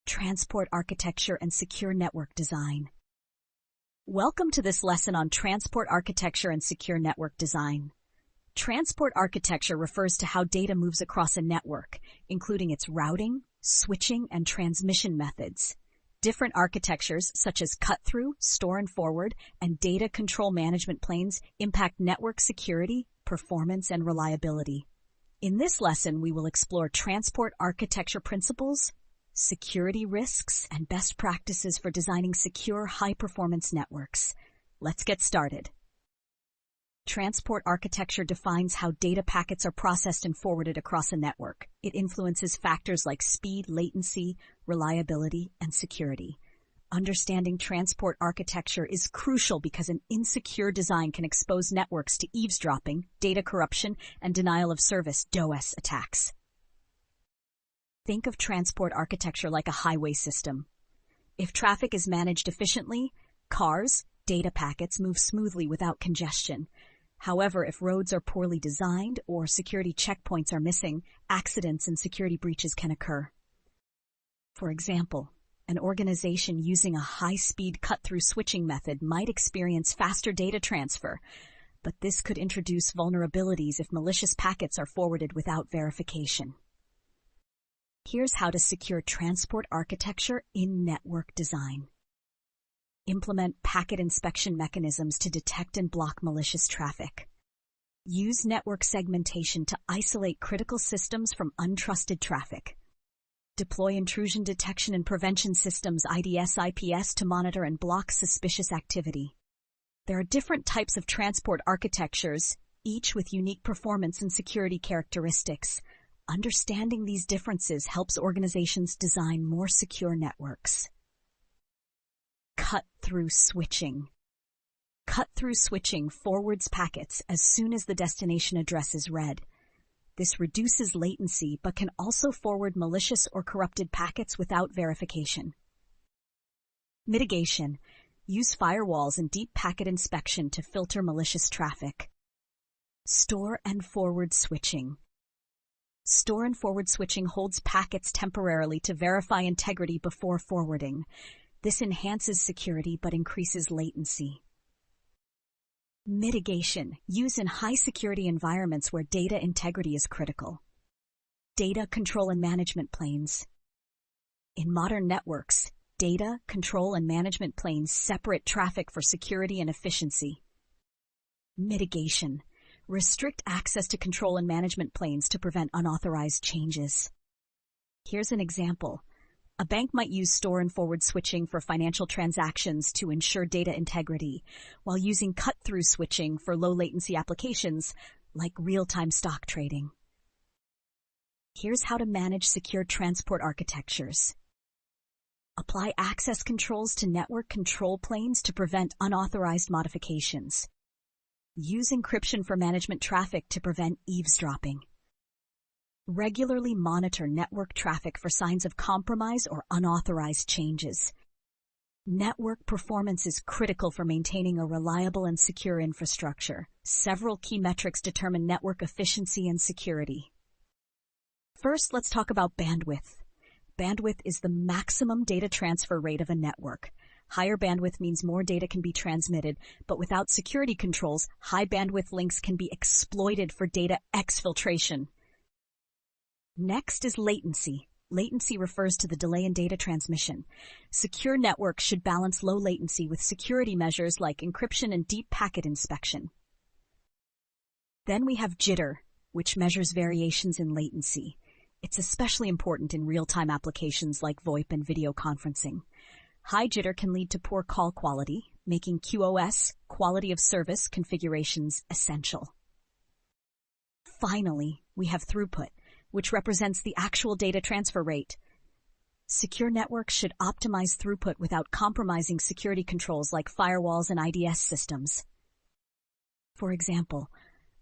transport architecture and secure network design. Welcome to this lesson on transport architecture and secure network design. Transport architecture refers to how data moves across a network, including its routing, switching, and transmission methods. Different architectures, such as cut-through, store and forward, and data control management planes, impact network security, performance, and reliability. In this lesson, we will explore transport architecture principles, security risks, and best practices for designing secure, high-performance networks. Let's get started. Transport architecture defines how data packets are processed and forwarded across a network. It influences factors like speed, latency, reliability, and security. Understanding transport architecture is crucial because an insecure design can expose networks to eavesdropping, data corruption, and denial of service (DoS) attacks. Think of transport architecture like a highway system. If traffic is managed efficiently, cars, data packets move smoothly without congestion. However, if roads are poorly designed or security checkpoints are missing, accidents and security breaches can occur. For example, an organization using a high-speed cut-through switching method might experience faster data transfer, but this could introduce vulnerabilities if malicious packets are forwarded without verification. Here's how to secure transport architecture in network design. Implement packet inspection mechanisms to detect and block malicious traffic. Use network segmentation to isolate critical systems from untrusted traffic. Deploy intrusion detection and prevention systems IDS/IPS to monitor and block suspicious activity. There are different types of transport architectures, each with unique performance and security characteristics. Understanding these differences helps organizations design more secure networks. Cut-through switching. Cut-through switching forwards packets as soon as the destination address is read. This reduces latency but can also forward malicious or corrupted packets without verification. Mitigation. Use firewalls and deep packet inspection to filter malicious traffic. Store and forward switching. Store and forward switching holds packets temporarily to verify integrity before forwarding. This enhances security but increases latency. Mitigation. Use in high-security environments where data integrity is critical. Data control and management planes. In modern networks, data, control, and management planes separate traffic for security and efficiency. Mitigation. Restrict access to control and management planes to prevent unauthorized changes. Here's an example. A bank might use store and forward switching for financial transactions to ensure data integrity, while using cut-through switching for low-latency applications like real-time stock trading. Here's how to manage secure transport architectures. Apply access controls to network control planes to prevent unauthorized modifications. Use encryption for management traffic to prevent eavesdropping. Regularly monitor network traffic for signs of compromise or unauthorized changes. Network performance is critical for maintaining a reliable and secure infrastructure. Several key metrics determine network efficiency and security. First, let's talk about bandwidth. Bandwidth is the maximum data transfer rate of a network. Higher bandwidth means more data can be transmitted, but without security controls, high bandwidth links can be exploited for data exfiltration. Next is latency. Latency refers to the delay in data transmission. Secure networks should balance low latency with security measures like encryption and deep packet inspection. Then we have jitter, which measures variations in latency. It's especially important in real-time applications like VoIP and video conferencing. High jitter can lead to poor call quality, making QoS, quality of service, configurations essential. Finally, we have throughput, which represents the actual data transfer rate. Secure networks should optimize throughput without compromising security controls like firewalls and IDS systems. For example,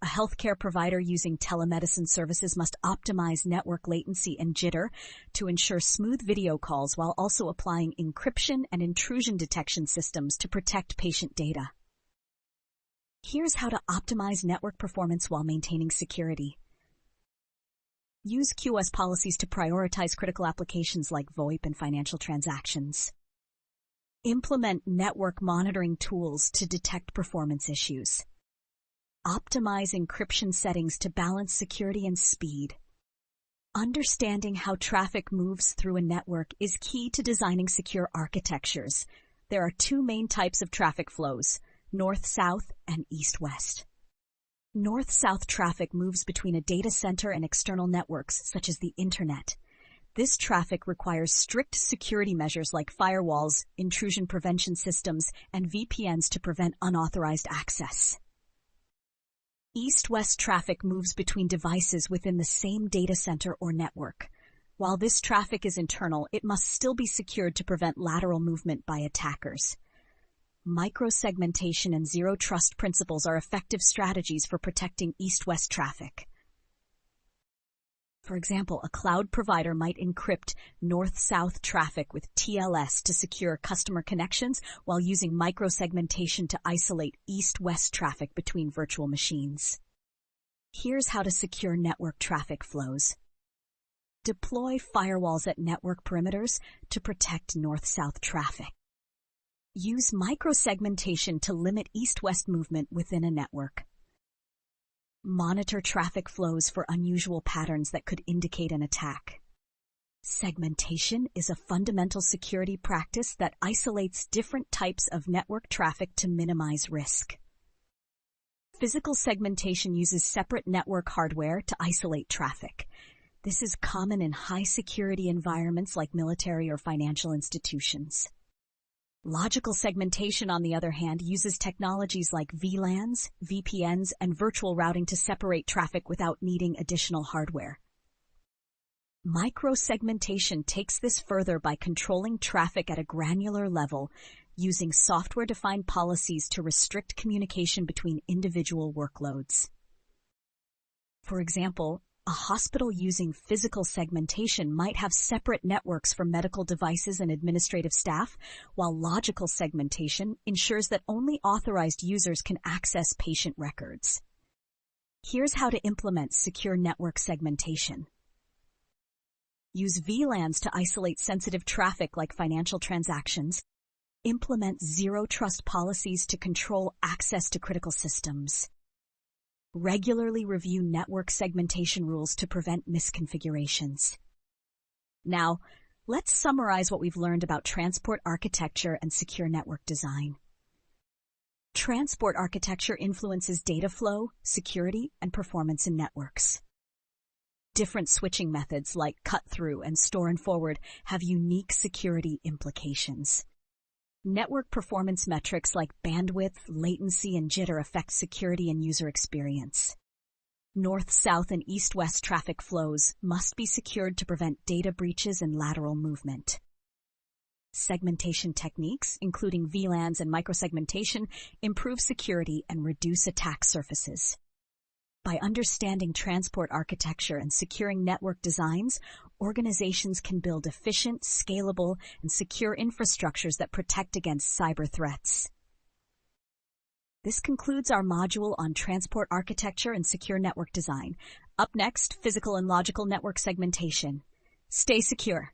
a healthcare provider using telemedicine services must optimize network latency and jitter to ensure smooth video calls while also applying encryption and intrusion detection systems to protect patient data. Here's how to optimize network performance while maintaining security. Use QoS policies to prioritize critical applications like VoIP and financial transactions. Implement network monitoring tools to detect performance issues. Optimize encryption settings to balance security and speed. Understanding how traffic moves through a network is key to designing secure architectures. There are two main types of traffic flows: north-south and east-west. North-south traffic moves between a data center and external networks, such as the Internet. This traffic requires strict security measures like firewalls, intrusion prevention systems, and VPNs to prevent unauthorized access. East-west traffic moves between devices within the same data center or network. While this traffic is internal, it must still be secured to prevent lateral movement by attackers. Microsegmentation and zero-trust principles are effective strategies for protecting east-west traffic. For example, a cloud provider might encrypt north-south traffic with TLS to secure customer connections while using microsegmentation to isolate east-west traffic between virtual machines. Here's how to secure network traffic flows. Deploy firewalls at network perimeters to protect north-south traffic. Use microsegmentation to limit east-west movement within a network. Monitor traffic flows for unusual patterns that could indicate an attack. Segmentation is a fundamental security practice that isolates different types of network traffic to minimize risk. Physical segmentation uses separate network hardware to isolate traffic. This is common in high-security environments like military or financial institutions. Logical segmentation, on the other hand, uses technologies like VLANs, VPNs, and virtual routing to separate traffic without needing additional hardware. Microsegmentation takes this further by controlling traffic at a granular level, using software-defined policies to restrict communication between individual workloads. For example, a hospital using physical segmentation might have separate networks for medical devices and administrative staff, while logical segmentation ensures that only authorized users can access patient records. Here's how to implement secure network segmentation. Use VLANs to isolate sensitive traffic like financial transactions. Implement zero-trust policies to control access to critical systems. Regularly review network segmentation rules to prevent misconfigurations. Now, let's summarize what we've learned about transport architecture and secure network design. Transport architecture influences data flow, security, and performance in networks. Different switching methods like cut-through and store and forward have unique security implications. Network performance metrics like bandwidth, latency, and jitter affect security and user experience. North-south and east-west traffic flows must be secured to prevent data breaches and lateral movement. Segmentation techniques, including VLANs and microsegmentation, improve security and reduce attack surfaces. By understanding transport architecture and securing network designs, organizations can build efficient, scalable, and secure infrastructures that protect against cyber threats. This concludes our module on transport architecture and secure network design. Up next, physical and logical network segmentation. Stay secure.